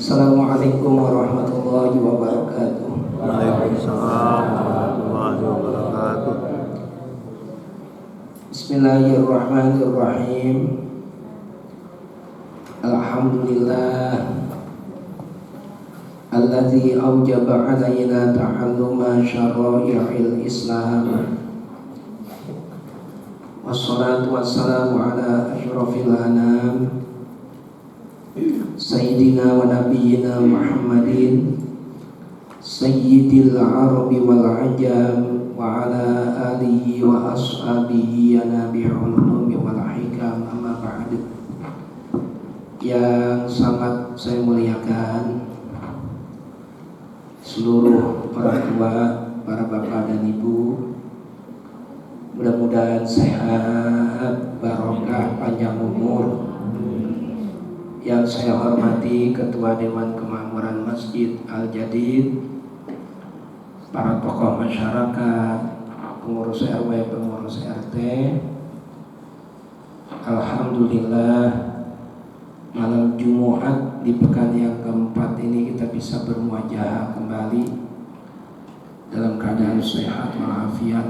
Assalamualaikum warahmatullahi wabarakatuh. Waalaikumsalam warahmatullahi wabarakatuh. Bismillahirrahmanirrahim. Alhamdulillah alladzi aujaba alaina ta'alluma syara'i'il Islam. Wassalatu wassalamu ala asyrafil anam Sayyidina wa nabiyyina Muhammadin Sayyidil Arabi wal Ajam wa ala alihi wa ashabihi ya nabi'ul ulumi wal hikam, amma ba'd. Yang sangat saya muliakan seluruh orang tua, para bapak dan ibu, mudah-mudahan sehat, barokah, panjang umur. Yang saya hormati Ketua Dewan Kemakmuran Masjid Al-Jadid, para tokoh masyarakat, pengurus RW, pengurus RT. Alhamdulillah, malam Jumat di pekan yang keempat ini kita bisa bermuajah kembali dalam keadaan sehat walafiat.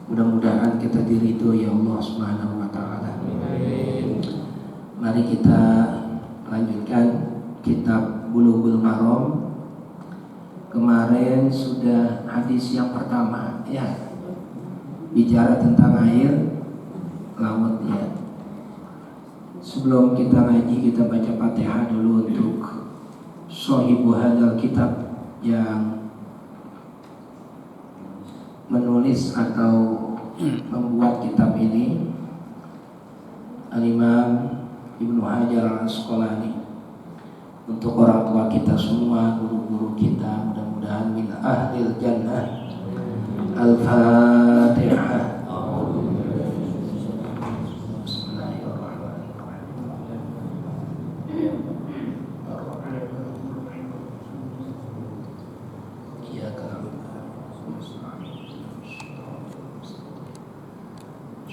Mudah-mudahan kita diridhoi Allah Subhanahu wa taala. Mari kita lanjutkan kitab Bulughul Maram. Kemarin sudah hadis yang pertama, ya, bicara tentang air laut, ya. Sebelum kita ngaji, kita baca Fatihah dulu untuk shahibu hadzal kitab yang menulis atau membuat kitab ini, Al-Imam Ibnu Hajar Al-Asqalani. Untuk orang tua kita semua, guru-guru kita, mudah-mudahan min ahlil jannah. Al-Fatihah.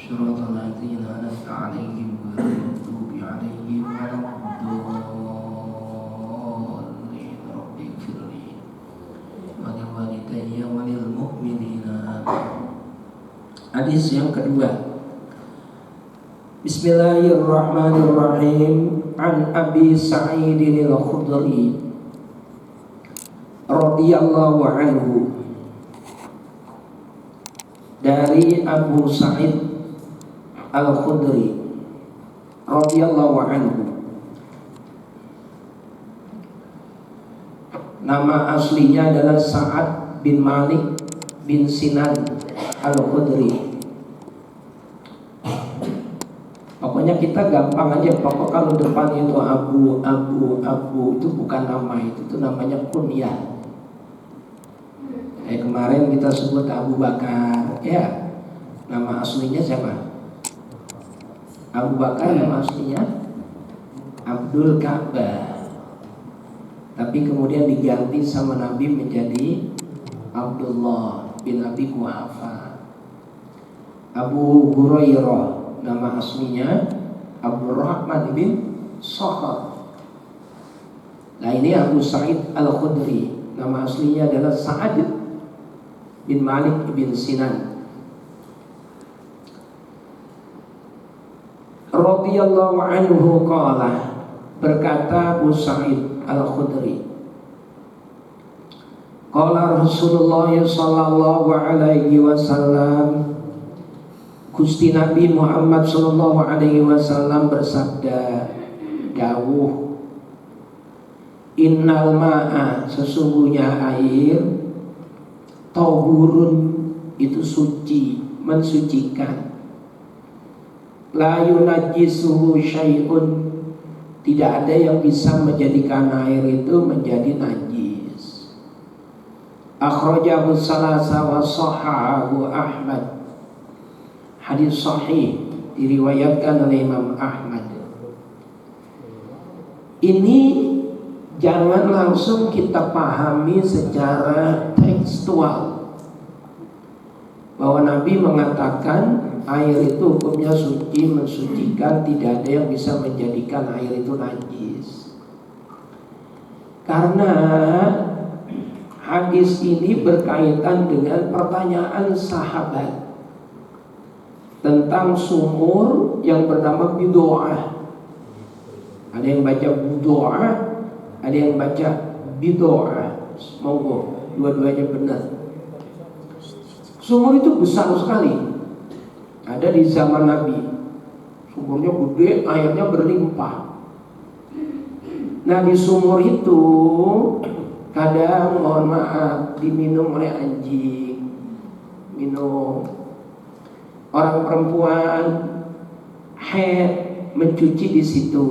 Syuratul ladzina an'amta 'alaihim ghairil maghdubi 'alaihim waladdallin. Rabbighfirli wa liwalidayya wa lil mu'minina. Hadis yang kedua. Bismillahirrahmanirrahim. An Abi Sa'id al-Khudri radhiyallahu anhu. Dari Abu Sa'id Al-Khudri radhiyallahu anhu. Nama aslinya adalah Sa'ad bin Malik bin Sinan Al-Khudri. Pokoknya kita gampang aja, pokok kalau depan itu Abu itu bukan nama, itu namanya kunyah. Kemarin kita sebut Abu Bakar, ya. Nama aslinya siapa? Abu Bakar, nama aslinya Abdul Ka'bah. Tapi kemudian diganti sama Nabi menjadi Abdullah bin Abi Quhafa. Abu Hurairah, nama aslinya Abdurrahman bin Sakhar. Nah, ini Abu Sa'id Al-Khudri, nama aslinya adalah Sa'ad bin Malik bin Sinan radhiyallahu anhu qala, berkata Abu Sa'id Al-Khudri, qala Rasulullah sallallahu alaihi wasallam, Gusti Nabi Muhammad sallallahu alaihi wasallam bersabda, dawuh, innal ma'a, sesungguhnya air, tahurun, itu suci, mensucikan, la yunajjisuhu syai'un, tidak ada yang bisa menjadikan air itu menjadi najis. Akhrajahu salasa wa sahhahu Ahmad. Hadis sahih diriwayatkan oleh Imam Ahmad. Ini jangan langsung kita pahami secara tekstual bahwa Nabi mengatakan air itu hukumnya suci, mensucikan, tidak ada yang bisa menjadikan air itu najis. Karena hadis ini berkaitan dengan pertanyaan sahabat tentang sumur yang bernama Bidoah. Ada yang baca Bidoah, ada yang baca Bidoah. Monggo, dua-duanya benar. Sumur itu besar sekali. Ada di zaman Nabi. Sumurnya gede, airnya berlimpah. Nah, di sumur itu kadang, mohon maaf, diminum oleh anjing, minum. Orang perempuan haid mencuci di situ.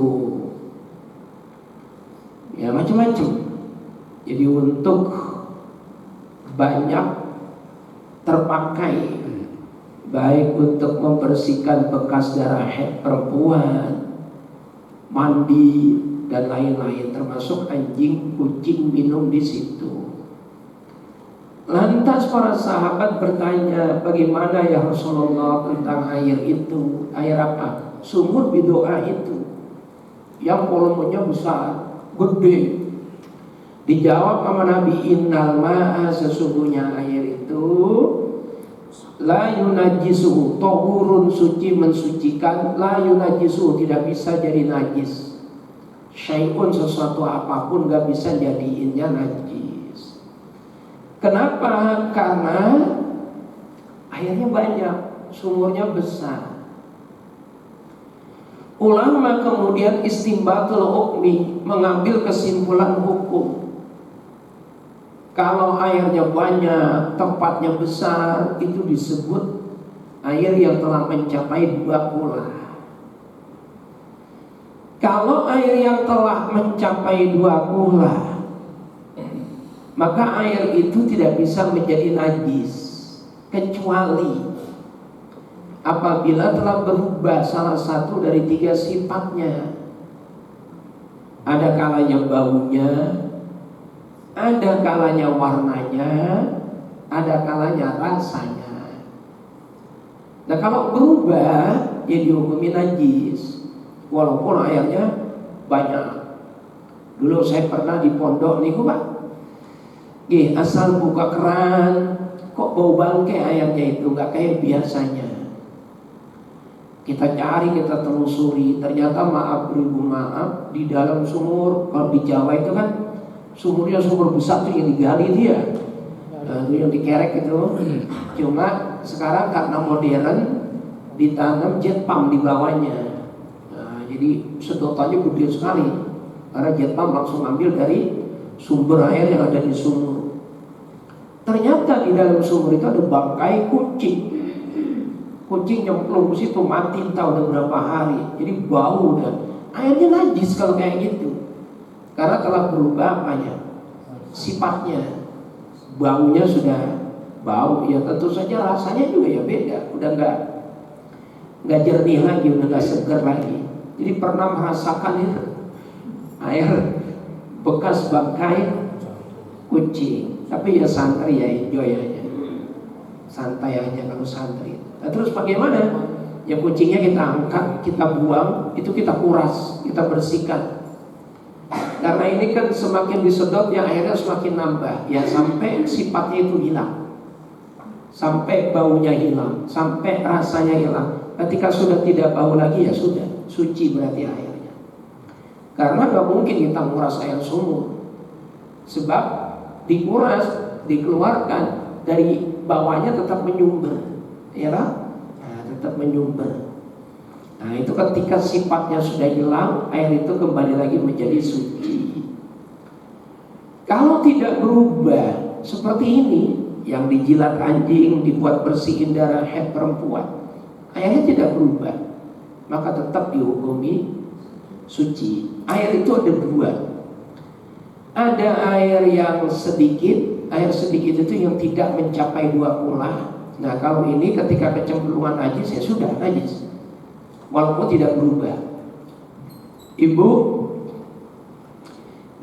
Ya, macam-macam. Jadi untuk banyak terpakai, baik untuk membersihkan bekas darah haid perempuan, mandi dan lain-lain, termasuk anjing, kucing minum di situ. Lantas para sahabat bertanya, bagaimana ya Rasulullah tentang air itu? Air apa? Sumur Bidoah itu, yang volumenya besar, gede. Dijawab sama Nabi, innal ma'a, sesungguhnya air itu la yunajjisuhu, tahurun, suci, mensucikan, la yunajjisuhu, tidak bisa jadi najis. Syai'un, sesuatu apapun gak bisa jadiinnya najis. Kenapa? Karena airnya banyak, sumurnya besar. Ulama kemudian istinbatul hukmi, mengambil kesimpulan hukum. Kalau airnya banyak, tempatnya besar, itu disebut air yang telah mencapai 2 kula. Kalau air yang telah mencapai 2 kula, maka air itu tidak bisa menjadi najis, kecuali apabila telah berubah salah satu dari 3 sifatnya. Ada kalanya baunya, ada kalanya warnanya, ada kalanya rasanya. Nah, kalau berubah, ya dihukumi najis, walaupun airnya banyak. Dulu saya pernah di pondok nih, Pak. Asal buka keran, kok bau bangke airnya itu, nggak kayak biasanya. Kita cari, kita telusuri, ternyata maaf beribu maaf, di dalam sumur, kalau di Jawa itu kan sumurnya sumur besar tuh yang digali dia, itu yang dikerek itu. Cuma sekarang karena modern ditanam jet pump di bawahnya. Nah, jadi sedotannya gede sekali, karena jet pump langsung ambil dari sumber air yang ada di sumur. Ternyata di dalam sumur itu ada bangkai kucing. Kucing nyemplung ke situ, mati entah udah berapa hari. Jadi bau dan airnya najis kalau kayak gitu. Karena telah berubah apanya? Sifatnya. Baunya sudah bau, ya tentu saja rasanya juga ya beda. Udah nggak jernih lagi, udah nggak segar lagi. Jadi pernah merasakan itu air bekas bangkai kucing. Tapi ya santri ya, enjoy aja, santai aja kalau santri. Nah, terus bagaimana? Ya kucingnya kita angkat, kita buang, itu kita kuras, kita bersihkan. Karena ini kan semakin disedot ya airnya semakin nambah, ya sampai sifatnya itu hilang, sampai baunya hilang, sampai rasanya hilang. Ketika sudah tidak bau lagi ya sudah suci berarti airnya. Karena gak mungkin kita nguras air sumur, sebab dikuras, dikeluarkan dari bawahnya tetap menyumber, ya kan? Nah, tetap menyumber. Nah, itu ketika sifatnya sudah hilang, air itu kembali lagi menjadi suci. Kalau tidak berubah seperti ini, yang dijilat anjing, dibuat bersihin darah haid perempuan, airnya tidak berubah, maka tetap dihukumi suci. Air itu ada 2. Ada air yang sedikit, air sedikit itu yang tidak mencapai 2 kula. Nah, kalau ini ketika kecemplungan najis ya sudah najis, walaupun tidak berubah. Ibu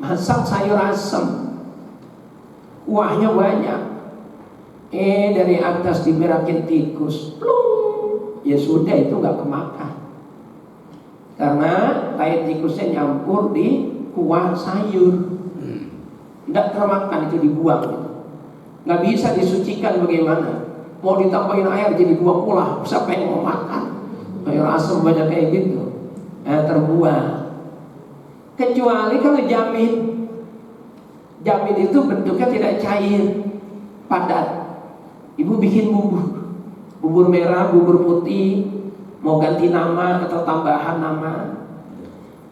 masak sayur asem, kuahnya banyak, dari atas diberakin tikus, plung, ya sudah itu nggak kemakan, karena tai tikusnya nyampur di kuah sayur. Tidak termakan, itu dibuang gitu. Nggak bisa disucikan bagaimana? Mau ditambahin air jadi 2 pula, siapa yang mau makan? Air asam banyak kayak gitu, terbuang. Kecuali kalau jamin. Jamin itu bentuknya tidak cair, padat. Ibu bikin bubur merah, bubur putih, mau ganti nama atau tambahan nama.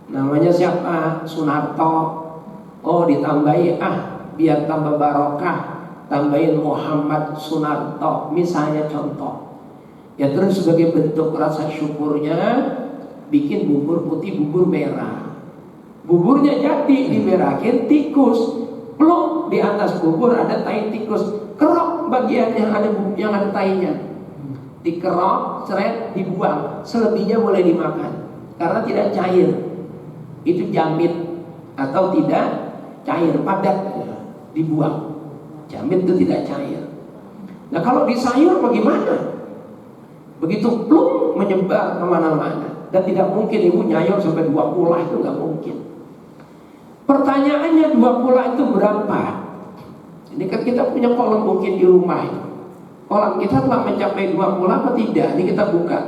Namanya siapa? Sunarto. Oh, ditambahi biar tambah barokah, tambahin Muhammad Sunarto misalnya, contoh. Ya, terus sebagai bentuk rasa syukurnya bikin bubur putih, bubur merah. Buburnya jadi dimerahin tikus. Belum di atas bubur ada tai tikus. Kerok bagian yang ada tainya. Dikerok, seret, dibuang. Selebihnya boleh dimakan karena tidak cair. Itu jamit atau tidak cair, padat, dibuang. Jamit itu tidak cair. Nah, kalau di sayur bagaimana? Begitu plung menyebar kemana-mana. Dan tidak mungkin ibu nyayur sampai 2 pula, itu nggak mungkin. Pertanyaannya 2 pula itu berapa? Ini kan kita punya kolam mungkin di rumah. Kolam kita telah mencapai 2 pula apa tidak? Ini kita buka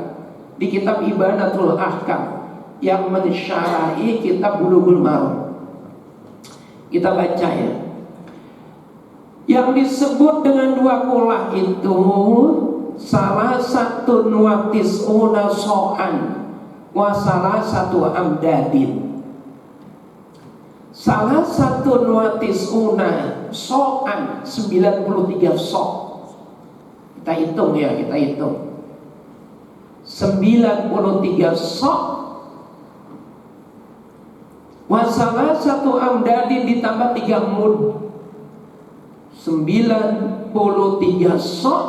di kitab Ibanatul Ahkam yang mensyarahi kitab Bulughul Maram. Kita baca ya. Yang disebut dengan 2 pula itu salah satu nuatis una so'an wa salah satu amdadin. Salah satu nuatis una so'an 93 sok. Kita hitung ya, kita hitung 93 sok. Wa salah satu amdadin ditambah 3 mud, 93 sok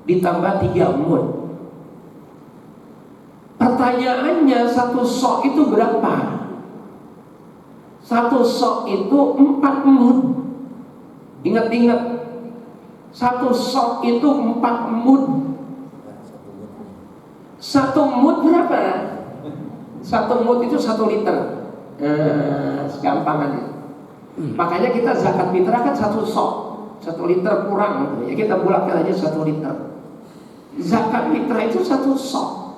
ditambah 3 mud. Pertanyaannya, 1 sok itu berapa? 1 sok itu 4 mud. Ingat-ingat, 1 sok itu 4 mud. 1 mud berapa? 1 mud itu 1 liter. Segampangannya. Makanya kita zakat fitrah kan 1 sok, 1 liter kurang gitu. Ya kita bulatkan aja 1 liter. Zakat fitrah itu 1 sok,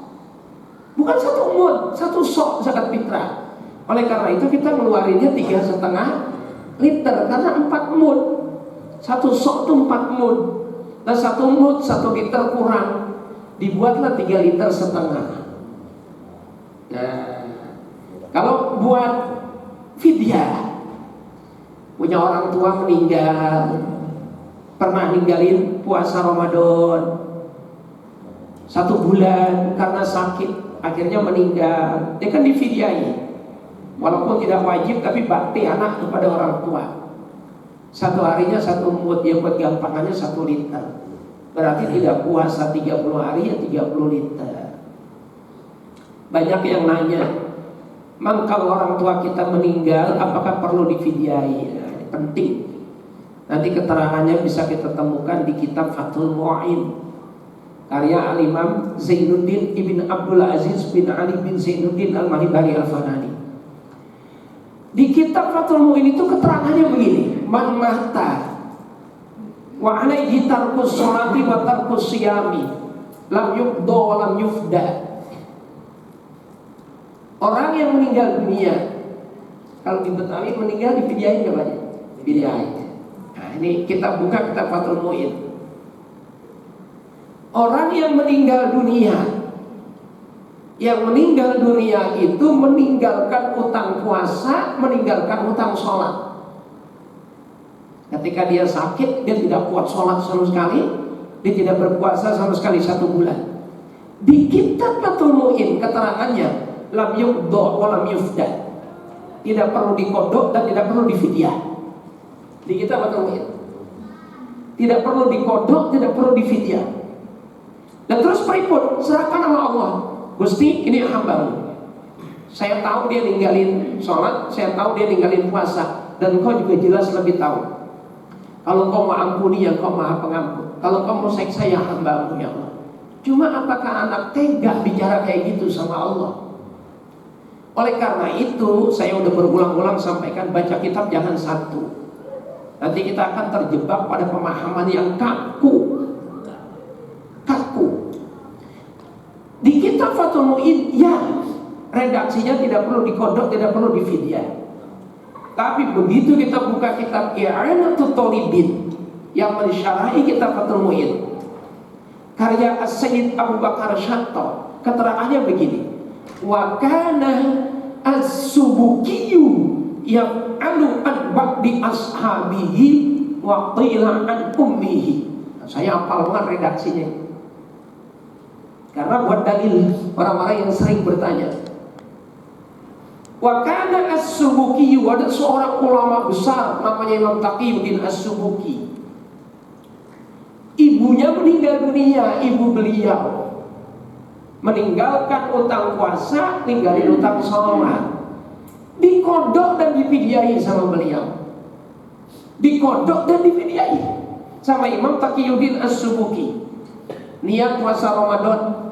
bukan 1 mud, 1 sok zakat fitrah. Oleh karena itu kita ngeluarinnya 3,5 liter karena 4 mud. 1 sok itu 4 mud. Dan 1 mud 1 liter kurang, dibuatlah 3,5 liter. Nah, kalau buat fidyah, punya orang tua meninggal, pernah ninggalin puasa Ramadan 1 bulan karena sakit, akhirnya meninggal, dia kan difidyahi. Walaupun tidak wajib, tapi bakti anak kepada orang tua. 1 harinya 1 mud, yang buat gampangannya 1 liter. Berarti tidak puasa 30 hari ya 30 liter. Banyak yang nanya, Mang, kalau orang tua kita meninggal, apakah perlu difidyahi? Nah, ini penting. Nanti keterangannya bisa kita temukan di kitab Fathul Mu'in, karya Al-Imam Zainuddin Ibn Abdul Aziz bin Ali bin Zainuddin Al-Malibari Al-Fanani. Di kitab Fathul Mu'in itu keterangannya begini: man mata wa alaihi tarkus sholati wa tarkus siyami lam yubda wa lam yufda. Orang yang meninggal dunia, kalau di Betawi meninggal difidyahin nggak banyak? Difidyahin. Nah, ini kita buka kitab Fathul Mu'in. Orang yang meninggal dunia, itu meninggalkan utang puasa, meninggalkan utang sholat. Ketika dia sakit, dia tidak kuat sholat sama sekali, dia tidak berpuasa sama sekali 1 bulan. Di kitab Fathul Mu'in keterangannya, lam yubda wa lam yufda, tidak perlu dikodok dan tidak perlu difidyah. Di kitab Fathul Mu'in tidak perlu dikodok, tidak perlu difidyah. Dan terus pripun? Serahkan sama Allah. Gusti, ini hambamu. Saya tahu dia ninggalin sholat, saya tahu dia ninggalin puasa, dan engkau juga jelas lebih tahu. Kalau engkau mau ampuni, ya engkau maha pengampun. Kalau engkau mau siksa, ya hambamu, ya Allah. Cuma apakah anak tega bicara kayak gitu sama Allah? Oleh karena itu, saya udah berulang-ulang sampaikan, baca kitab jangan satu. Nanti kita akan terjebak pada pemahaman yang kaku. Di kitab Fathul Mu'in, ya, redaksinya tidak perlu dikodok, tidak perlu difidyah. Tapi begitu kita buka kitab I'anatul Thalibin yang mensyarahi kitab Fathul Mu'in, karya As-Sayyid Abu Bakar Shatto, keterangannya begini: wa kana as-Subukiyyu yaf'alu an ba'di ashabihi wa qila an ummihi. Saya hafal banget redaksinya, karena buat dalil orang-orang yang sering bertanya. Wa kana as-Subukiyyu, ada seorang ulama besar namanya Imam Taqiyuddin As-Subuki. Ibunya meninggal dunia, ibu beliau meninggalkan utang puasa, ninggalin utang sholat. Dikodok dan difidyai sama beliau. Dikodok dan difidyai sama Imam Taqiyuddin As-Subuki. Niat puasa Ramadan,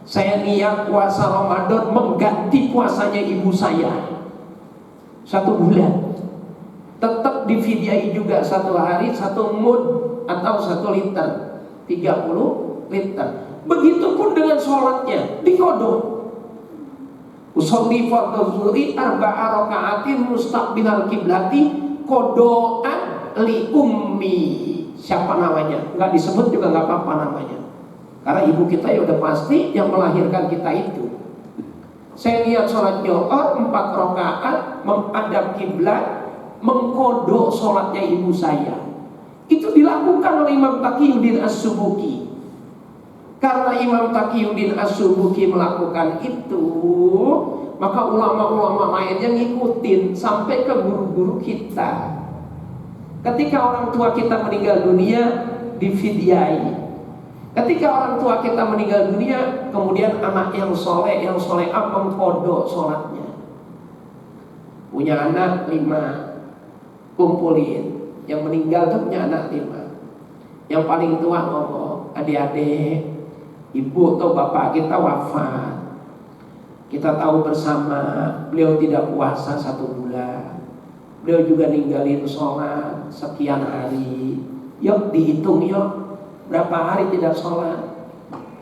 saya niat puasa Ramadan mengganti puasanya ibu saya 1 bulan. Tetap difidyai juga 1 hari 1 mud atau 1 liter, 30 liter. Begitupun dengan sholatnya, dikodok. Usolli fardhu zuhri 4 raka'atin mustaqbilal kiblati kodoan li ummi. Siapa namanya? Nggak disebut juga nggak apa-apa namanya, karena ibu kita ya udah pasti yang melahirkan kita itu. Saya niat sholat Jumat 4 rakaat menghadap kiblat, mengkodok sholatnya ibu saya. Itu dilakukan oleh Imam Taqiyuddin As-Subuki. Karena Imam Taqiyuddin As-Subuki melakukan itu, maka ulama-ulama lainnya ngikutin sampai ke guru-guru kita. Ketika orang tua kita meninggal dunia, difidyai. Ketika orang tua kita meninggal dunia, kemudian anak yang soleh mengkodok sholatnya. Punya anak 5, kumpulin. Yang meninggal tuh punya anak 5. Yang paling tua ngomong, adik-adik, ibu atau bapak kita wafat. Kita tahu bersama beliau tidak puasa 1 bulan. Beliau juga ninggalin sholat sekian hari. Yuk dihitung yuk, berapa hari tidak sholat?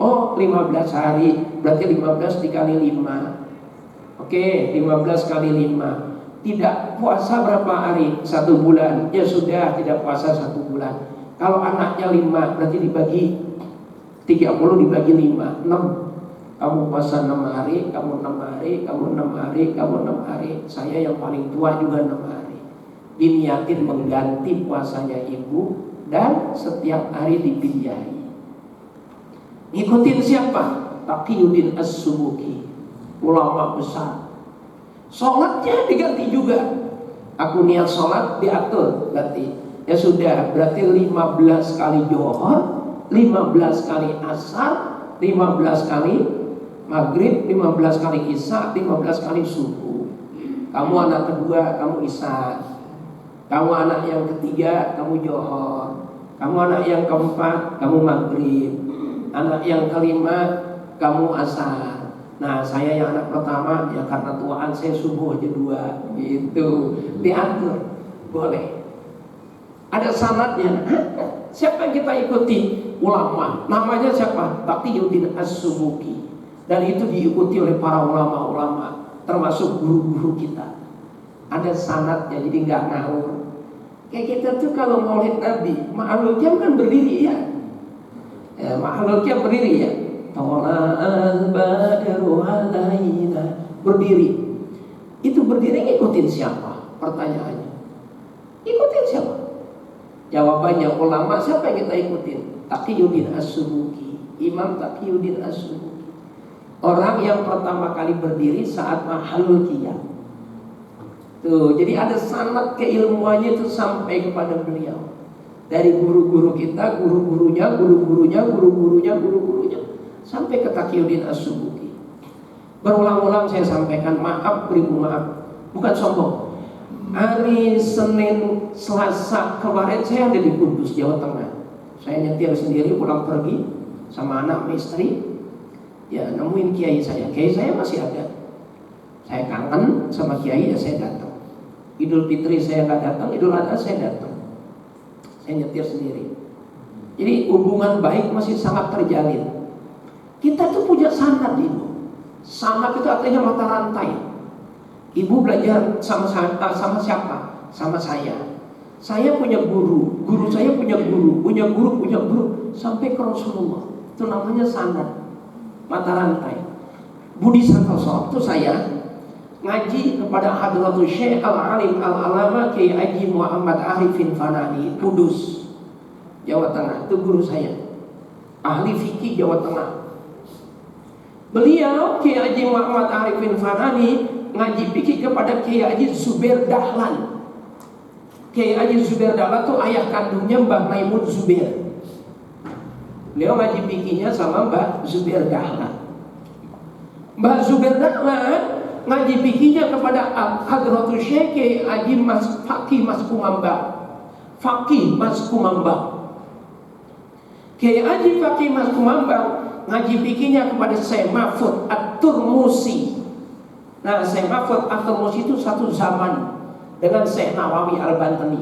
Oh 15 hari, berarti 15 dikali 5. Oke, 15 kali 5. Tidak puasa berapa hari? 1 bulan. Ya sudah, tidak puasa 1 bulan. Kalau anaknya 5, berarti dibagi 30 dibagi 5, 6. Kamu puasa 6 hari, kamu 6 hari, kamu 6 hari, kamu 6 hari. Saya yang paling tua juga 6 hari. Diniatin mengganti puasanya ibu dan setiap hari difidyai. Ngikutin siapa? Taqiyuddin As-Subuki, ulama besar. Sholatnya diganti juga. Aku niat sholat diatur, berarti ya sudah, berarti 15 kali Johor, 15 kali Asar, 15 kali Maghrib, 15 kali Isya, 15 kali Subuh. Kamu anak kedua, kamu Isya. Kamu anak yang ketiga, kamu Johor. Kamu anak yang keempat, kamu Maghrib. Anak yang kelima, kamu Asar. Nah, saya yang anak pertama, ya karena tuaan saya Subuh aja 2. Gitu. Diatur, boleh. Ada sanadnya. Siapa yang kita ikuti? Ulama. Namanya siapa? Taqiyuddin As-Subuki. Dan itu diikuti oleh para ulama-ulama, termasuk guru-guru kita. Ada sanadnya, jadi nggak ngawur. Kayak kita tuh kalau maulid Nabi, Ma'alul Qiyam kan berdiri ya. Ma'alul Qiyam berdiri ya. Tola'al badru alaina, berdiri. Itu berdiri ngikutin siapa? Pertanyaannya. Ikutin siapa? Jawabannya ulama. Siapa yang kita ikutin? Taqiyuddin As-Subuki, Imam Taqiyuddin As-Subuki. Orang yang pertama kali berdiri saat Ma'alul Qiyam. Tuh, jadi ada sanad keilmuannya itu sampai kepada beliau. Dari guru-guru kita, guru-gurunya, guru-gurunya, guru-gurunya, guru-gurunya, sampai ke Taqiyuddin As-Subuki. Berulang-ulang saya sampaikan, maaf, beribu maaf, bukan sombong. Hari Senin, Selasa kemarin saya ada di Kudus, Jawa Tengah. Saya nyetir sendiri pulang pergi sama anak istri. Ya, nemuin kiai saya masih ada. Saya kangen sama kiai ya saya datang. Idul Fitri saya nggak datang, Idul Adha saya datang. Saya nyetir sendiri. Jadi hubungan baik masih sangat terjalin. Kita tuh punya sanad ibu. Sanad itu artinya mata rantai. Ibu belajar sama siapa? Sama saya. Saya punya guru, guru saya punya guru, punya guru, sampai ke Rasulullah. Itu namanya sanad, mata rantai. Budi Santoso itu saya ngaji kepada Hadratul Syekh Al-Alim Al-Alama Kiai Haji Muhammad Arifin Fanani, Kudus, Jawa Tengah. Itu guru saya, ahli fikih Jawa Tengah. Beliau Kiai Haji Muhammad Arifin Fanani ngaji fikih kepada Kiai Haji Zubair Dahlan. Kiai Haji Zubair Dahlan itu ayah kandungnya Mbah Maimun Zubair. Beliau ngaji fikihnya sama Mbah Zubair Dahlan. Mbah Zubair Dahlan ngaji fikihnya kepada Hadratul Syekh Kiai Haji Fakih Mas Kumambang. Fakih Mas Kumambang. Kiai Haji Fakih Mas Kumambang ngaji fikihnya kepada Syekh Mahfud At-Turmusi. Nah, Syekh Mahfud At-Turmusi itu satu zaman dengan Syekh Nawawi Al-Bantani.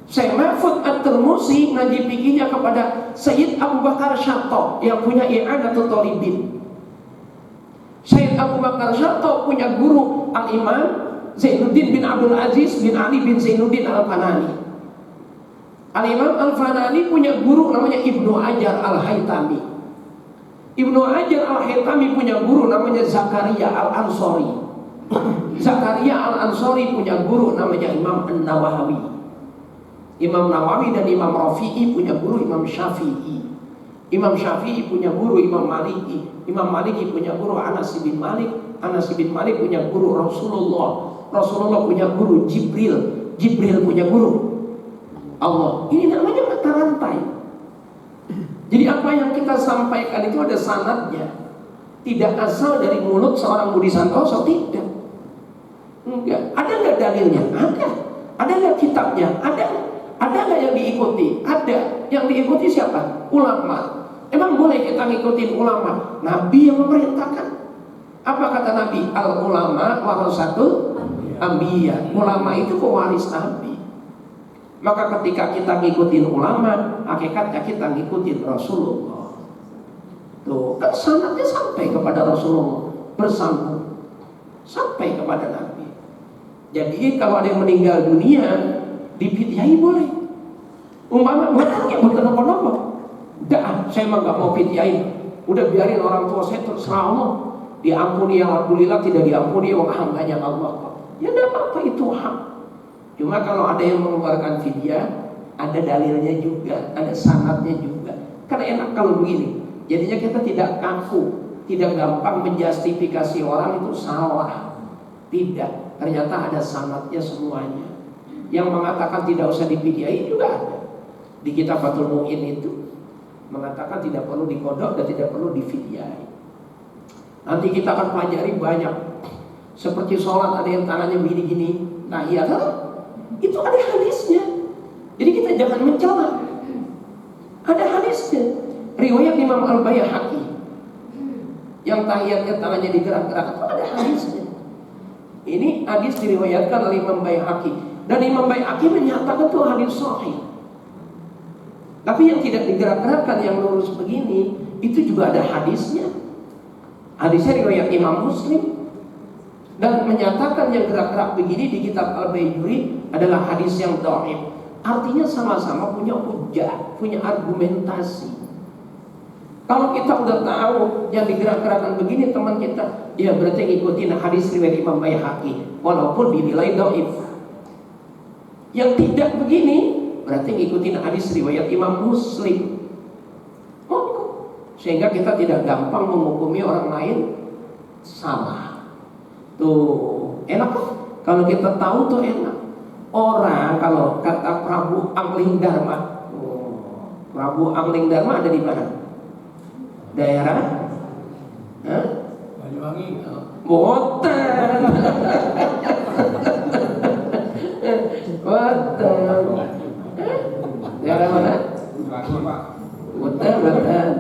Syekh Mahfud At-Turmusi ngaji fikihnya kepada Sayyid Abu Bakar Syatto yang punya I'anatul Thalibin. Syekh Abu Bakar Syatto punya guru Al-Imam Zainuddin bin Abdul Aziz bin Ali bin Zainuddin Al-Fanani. Al-Imam Al-Fanani punya guru namanya Ibnu Hajar Al-Haytami. Ibnu Hajar Al-Haytami punya guru namanya Zakaria Al-Ansori. Zakaria Al-Ansori punya guru namanya Imam An-Nawawi. Imam Nawawi dan Imam Rafi'i punya guru Imam Syafi'i. Imam Syafi'i punya guru Imam Maliki. Imam Maliki punya guru Anas bin Malik. Anas bin Malik punya guru Rasulullah. Rasulullah punya guru Jibril. Jibril punya guru Allah. Ini namanya mata rantai. Jadi apa yang kita sampaikan itu ada sanadnya. Tidak asal dari mulut seorang Budi Santoso, tidak. Enggak. Ada nggak dalilnya? Ada. Ada nggak kitabnya? Ada. Ada nggak yang diikuti? Ada. Yang diikuti siapa? Ulama. Emang boleh kita ngikutin ulama? Nabi yang memerintahkan. Apa kata Nabi? Al ulama warasatul anbiya. Ulama itu pewaris Nabi. Maka ketika kita ngikutin ulama, hakikatnya kita ngikutin Rasulullah. Tuh, kan sanadnya sampai kepada Rasulullah, bersambung sampai kepada Nabi. Jadi kalau ada yang meninggal dunia, dipityai boleh. Umpama bukan yang bukan apa-apa. Udah, saya mah gak mau pityain. Udah biarin orang tua saya terserah Allah. Diampuni, alhamdulillah. Tidak diampuni, wah hambanya Allah. Ya tidak apa-apa, itu hak. Cuma kalau ada yang mengeluarkan fidyah, ada dalilnya juga, ada sanadnya juga. Karena enak kalau begini. Jadinya kita tidak kaku, tidak gampang menjustifikasi orang itu salah. Tidak, ternyata ada sanadnya semuanya. Yang mengatakan tidak usah dipidyai juga ada. Di kitab Fathul Mu'in itu mengatakan tidak perlu dikodok dan tidak perlu difidyai. Nanti kita akan pelajari banyak. Seperti sholat ada yang tangannya begini-gini. Nah iya kan? Itu ada hadisnya. Jadi kita jangan mencela. Ada hadisnya. Riwayat Imam Al-Baihaqi yang tahiyatnya tangannya digerak-gerak, itu ada hadisnya. Ini hadis diriwayatkan oleh Imam Baihaqi. Dan Imam Baihaqi menyatakan itu hadis sahih. Tapi yang tidak digerak-gerakkan, yang lurus begini, itu juga ada hadisnya. Hadisnya riwayat Imam Muslim. Dan menyatakan yang gerak-gerak begini di kitab Al-Baijuri adalah hadis yang dhaif. Artinya sama-sama punya hujjah, punya argumentasi. Kalau kita udah tahu yang digerak-gerakkan begini teman kita, ya berarti ngikutin hadis riwayat Imam Baihaqi walaupun dinilai dhaif. Yang tidak begini berarti ngikutin hadis riwayat Imam Muslim. Sehingga kita tidak gampang menghukumi orang lain salah. Tuh, enak kan? Kalau kita tahu tuh enak. Orang kalau kata Prabu Angling Dharma, Prabu Angling Dharma ada di mana? Daerah Banyuwangi. Boten. Boten. Daerah mana? Boten.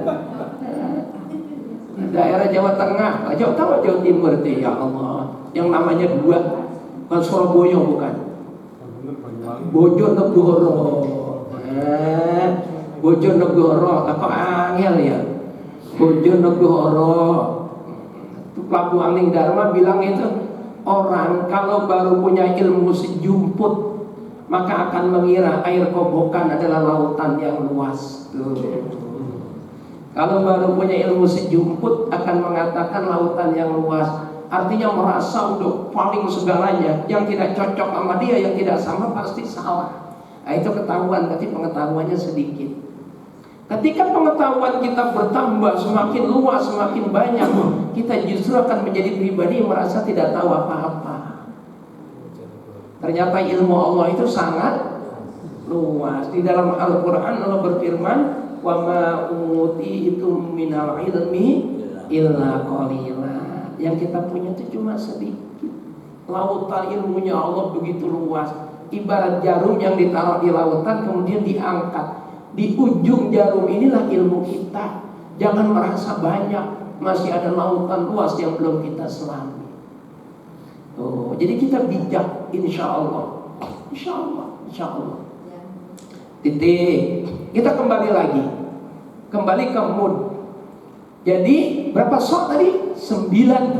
Daerah Jawa Tengah. Jawa Timur itu ya Allah, yang namanya dua, bukan Surabaya bukan, Bojonegoro. Bojonegoro, apa angel ya? Bojonegoro. Itu Pelabuhan Linggarma bilang itu orang kalau baru punya ilmu sejumput maka akan mengira air kobokan adalah lautan yang luas. Kalau baru punya ilmu sejumput akan mengatakan lautan yang luas. Artinya merasa udah paling segalanya. Yang tidak cocok sama dia, yang tidak sama pasti salah. Nah, itu ketahuan, tapi pengetahuannya sedikit. Ketika pengetahuan kita bertambah semakin luas, semakin banyak, kita justru akan menjadi pribadi yang merasa tidak tahu apa-apa. Ternyata ilmu Allah itu sangat luas. Di dalam Al-Quran Allah berfirman, wa ma utitum minal ilmi illa qalila. Yang kita punya itu cuma sedikit. Lautan ilmunya Allah begitu luas. Ibarat jarum yang ditaruh di lautan kemudian diangkat. Di ujung jarum inilah ilmu kita. Jangan merasa banyak, masih ada lautan luas yang belum kita selami. Jadi kita bijak, insya Allah. Insya Allah, insya Allah. Titik. Kita kembali lagi. Kembali ke mood. Jadi berapa sok tadi? 93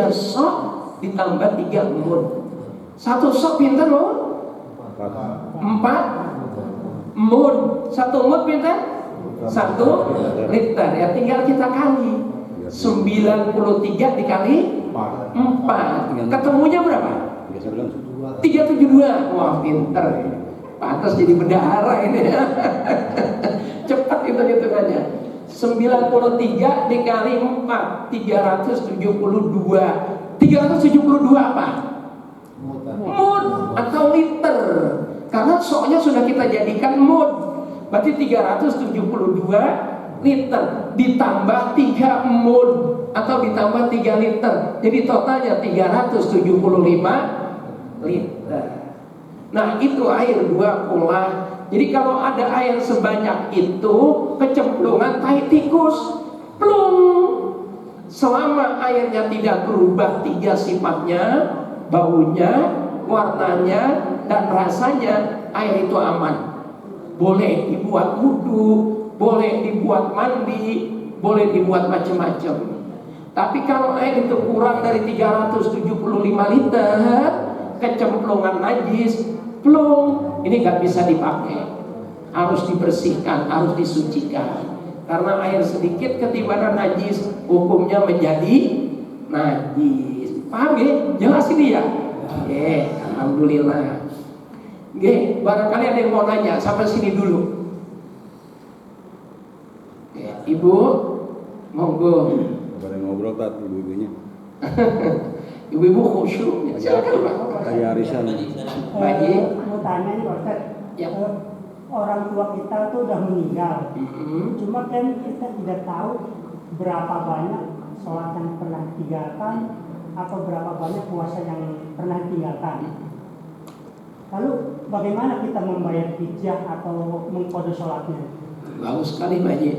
sok ditambah 3 mood. 1 sok pinter loh? 4 mood. 1 mood pinter? 1 liter. Ya tinggal kita kali 93 dikali 4. Ketemunya berapa? 372. Wah pinter. Pantas jadi bendahara ini. Cepat hitung-hitungannya. 93 dikali 4 372. 372 apa? Mood atau liter. Karena soalnya sudah kita jadikan mood. Berarti 372 liter ditambah 3 mood atau ditambah 3 liter. Jadi totalnya 375 liter. Nah itu air 2 kula. Jadi kalau ada air sebanyak itu kecemplungan tai tikus, plung. Selama airnya tidak berubah 3 sifatnya, baunya, warnanya, dan rasanya, air itu aman. Boleh dibuat wudhu, boleh dibuat mandi, boleh dibuat macam-macam. Tapi kalau air itu kurang dari 375 liter, kecemplungan najis, plung, ini nggak bisa dipakai. Harus dibersihkan, harus disucikan. Karena air sedikit ketibanan najis, hukumnya menjadi najis. Paham ya? Jelas ini ya? Alhamdulillah. Barangkali ada yang mau nanya, sampai sini dulu. Ibu, monggo. Pada ngobrol tak ibu-ibunya. Ibu-ibu khusyuk. Silakan Pak. Kayak arisan. Baik. Mau tanya nih Pak Ustaz. Ya. Orang tua kita tuh udah meninggal. Cuma kan kita tidak tahu berapa banyak sholat yang pernah ditinggalkan atau berapa banyak puasa yang pernah ditinggalkan. Lalu bagaimana kita membayar fidyah atau mengqada sholatnya? Bagus sekali Pak Haji.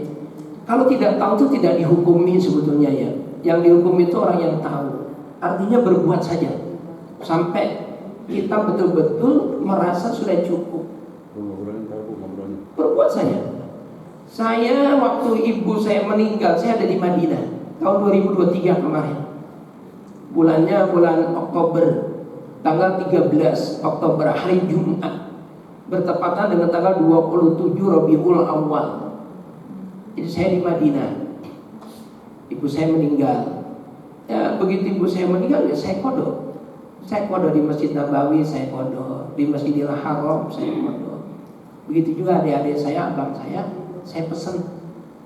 Kalau tidak tahu itu tidak dihukumi sebetulnya ya. Yang dihukum itu orang yang tahu. Artinya berbuat saja sampai kita betul-betul merasa sudah cukup. Berbuat saja. Saya waktu ibu saya meninggal, saya ada di Madinah tahun 2023 kemarin. Bulannya bulan Oktober, tanggal 13 Oktober, hari Jumat, bertepatan dengan tanggal 27 Rabiul Awal. Jadi saya di Madinah. Ibu saya meninggal. Ya, begitu ibu saya meninggal, ya saya qada. Saya qada di Masjid Nabawi, saya qada di Masjidil Haram, saya qada. Begitu juga adik-adik saya, abang saya pesen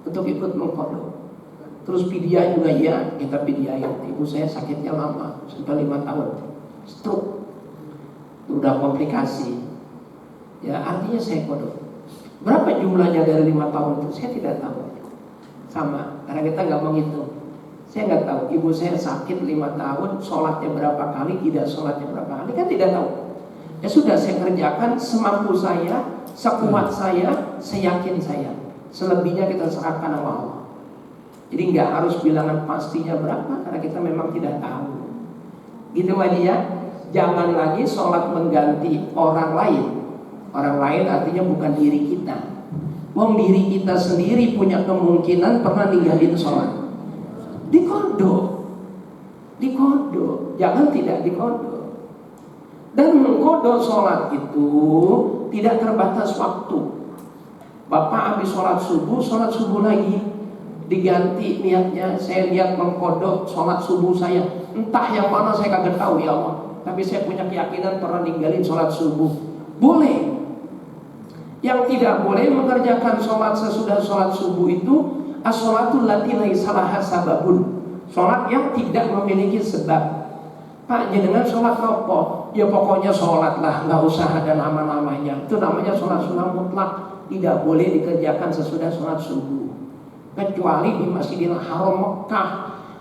untuk ikut mengqada. Terus pidyah juga ya, kita pidyahin. Ibu saya sakitnya lama, sampai 5 tahun, stroke, udah komplikasi. Ya artinya saya qada. Berapa jumlahnya dari 5 tahun itu saya tidak tahu. Sama, karena kita nggak menghitung. Saya nggak tahu. Ibu saya sakit 5 tahun, sholatnya berapa kali, tidak sholatnya berapa kali, kan tidak tahu. Ya sudah, saya kerjakan semampu saya, sekuat saya, seyakin saya. Selebihnya kita serahkan sama Allah. Jadi nggak harus bilangan pastinya berapa, karena kita memang tidak tahu. Gitu Wadi ya. Jangan lagi sholat mengganti orang lain. Orang lain artinya bukan diri kita. Wong diri kita sendiri punya kemungkinan pernah ninggalin sholat. Dikodok. Jangan tidak dikodok. Dan mengkodok sholat itu tidak terbatas waktu. Bapak habis sholat subuh lagi diganti niatnya. Saya niat mengkodok sholat subuh saya. Entah yang mana saya kagak tahu ya Allah. Tapi saya punya keyakinan pernah ninggalin sholat subuh. Boleh. Yang tidak boleh mengerjakan sholat sesudah sholat subuh itu as-sholatul lati laisa laha sababun. Sholat yang tidak memiliki sebab. Pak, jenengan sholat nopo? Ya pokoknya sholat lah, nggak usah ada nama-namanya. Itu namanya sholat sunnah mutlak. Tidak boleh dikerjakan sesudah sholat subuh. Kecuali di Masjidil Haram Mekah.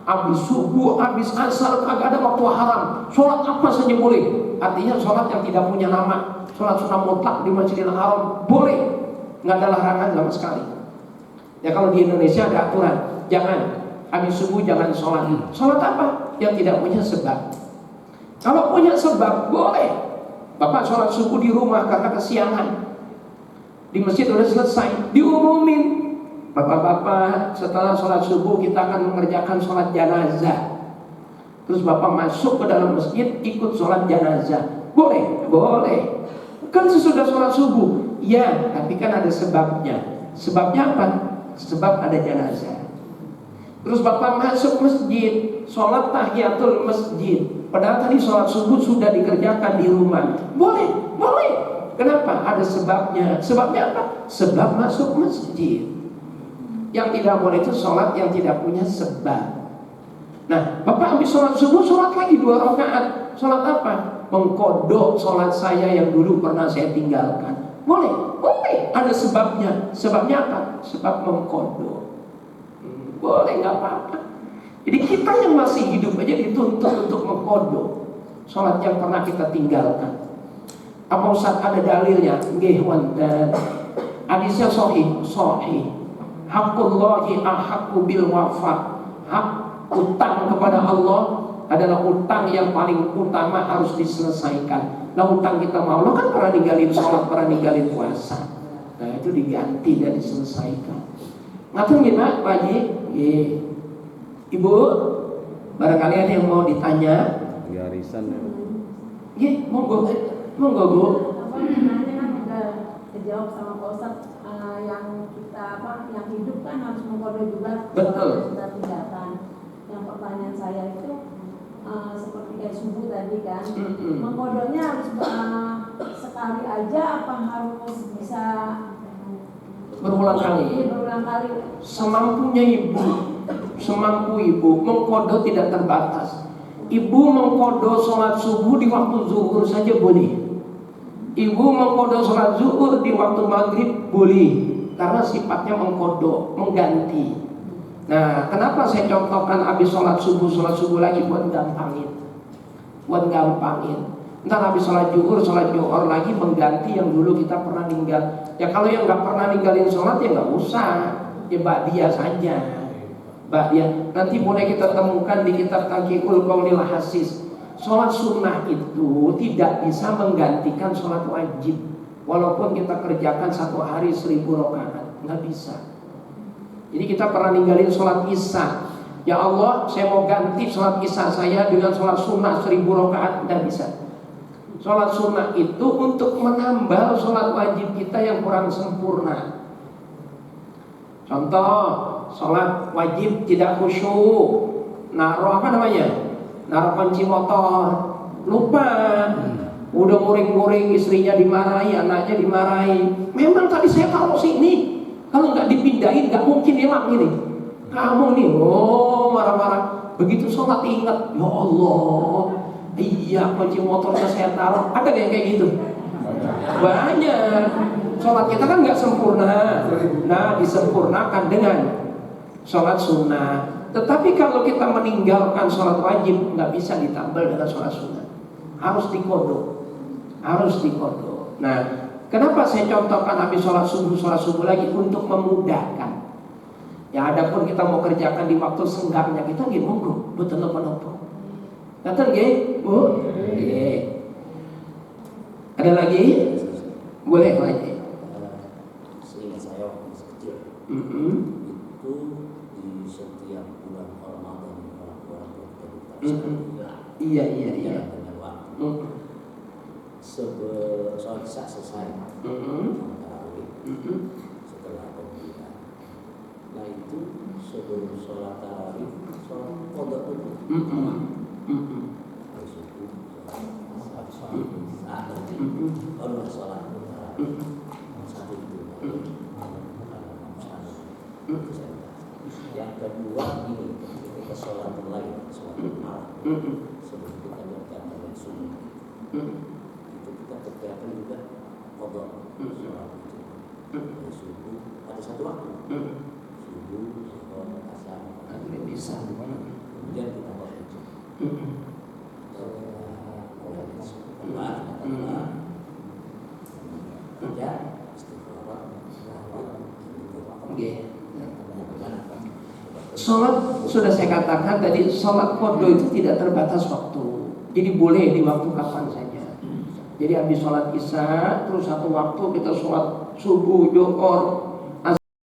Habis subuh, habis asar, kagak ada waktu haram. Sholat apa saja boleh. Artinya sholat yang tidak punya nama. Sholat sunnah mutlak di Masjidil Haram boleh, nggak ada larangan sama sekali. Ya kalau di Indonesia ada aturan, jangan habis subuh jangan sholat. Sholat apa? Yang tidak punya sebab. Kalau punya sebab boleh. Bapak sholat subuh di rumah karena kesiangan. Di masjid udah selesai, diumumin. Bapak-bapak setelah sholat subuh kita akan mengerjakan sholat jenazah. Terus bapak masuk ke dalam masjid ikut sholat jenazah. Boleh? Boleh. Kan sesudah sholat subuh. Ya, tapi kan ada sebabnya. Sebabnya apa? Sebab ada jenazah. Terus bapak masuk masjid, sholat tahiyatul masjid. Padahal tadi sholat subuh sudah dikerjakan di rumah. Boleh, boleh. Kenapa? Ada sebabnya. Sebabnya apa? Sebab masuk masjid. Yang tidak boleh itu sholat yang tidak punya sebab. Nah, bapak habis sholat subuh, sholat lagi 2 rakaat. Sholat apa? Mengkodok sholat saya yang dulu pernah saya tinggalkan. Boleh, boleh. Ada sebabnya. Sebabnya apa? Sebab mengkodok. Boleh, nggak apa-apa. Jadi kita yang masih hidup aja dituntut untuk mengkodok sholat yang pernah kita tinggalkan. Apa Ustaz ada dalilnya? Nggih wonten. Hadisnya sahih. Haqqullahi ahaqqu bil wafa. Hak utang kepada Allah adalah utang yang paling utama harus diselesaikan. Nah utang kita mau, lo kan pernah ninggalin sholat, pernah ninggalin puasa. Nah itu diganti dan diselesaikan. Ngatur gimana Pak Haji? Ibu, barangkali ada yang mau ditanya? Ya arisan ya. Monggo Bu. Apa namanya kan udah kejawab sama Pak Ustadz, yang kita yang hidup kan harus mengkodok juga. Betul. Sudah tinggalkan. Yang pertanyaan saya itu seperti kayak subuh tadi kan, mengkodoknya harus sekali aja apa harus bisa Berulang kali. Berulang kali. Semampunya ibu, semampu ibu. Mengkodok tidak terbatas. Ibu mengkodok sholat subuh di waktu zuhur saja boleh. Ibu mengkodok sholat zuhur di waktu maghrib boleh, karena sifatnya mengkodok, mengganti. Nah, kenapa saya contohkan habis sholat subuh lagi buat gampangin. Ntar habis sholat zuhur lagi mengganti yang dulu kita pernah ninggal. Ya kalau yang nggak pernah ninggalin sholat ya nggak usah, ya ba'diyah saja. Ba'diyah. Nanti boleh kita temukan di kitab Taqiyul Qaulil Hasis. Sholat sunnah itu tidak bisa menggantikan sholat wajib. Walaupun kita kerjakan 1 hari 1000 rakaat, nggak bisa. Jadi kita pernah ninggalin sholat isya. Ya Allah, saya mau ganti sholat isya saya dengan sholat sunnah 1000 rakaat, nggak bisa. Sholat sunnah itu untuk menambal sholat wajib kita yang kurang sempurna. Contoh, sholat wajib tidak khusyuk, naruh kunci motor, lupa, udah muring-muring, istrinya dimarahi, anaknya dimarahi. Memang tadi saya taruh sini, kalau nggak dipindahin nggak mungkin hilang ini. Kamu nih, marah-marah. Begitu sholat ingat, ya Allah, iya kunci motornya saya taruh. Ada yang kayak gitu? Banyak. Sholat kita kan nggak sempurna. Nah, disempurnakan dengan sholat sunnah. Tetapi kalau kita meninggalkan sholat wajib, nggak bisa ditambal dengan sholat sunnah. Harus dikodok. Nah, kenapa saya contohkan habis sholat subuh lagi? Untuk memudahkan. Ya adapun kita mau kerjakan di waktu senggangnya kita nggih monggo, mboten napa-napa. Ngaten nggih, Bu? Nggih. Ada lagi? Boleh lagi. Seingat saya waktu masih kecil itu di setiap bulan Ramadan orang-orang kita Iya. dengan waktu sholat isya selesai tarawih setelah pemberian. Nah itu sebelum sholat tarawih sholat qada dulu. Hari subuh baru sholat satu itu. Yang kedua ini ketika sholat lain, sholat malam sebelum kita berkata sunnah itu kita kerjakan juga qada sholat itu. Dari subuh ada satu waktu subuh, sholat asar, Bisa. kemudian kita berhijab. Sholat sudah saya katakan tadi, sholat qadha itu tidak terbatas waktu. Jadi boleh di waktu kapan saja. Jadi habis sholat isya terus satu waktu kita sholat subuh, zuhur,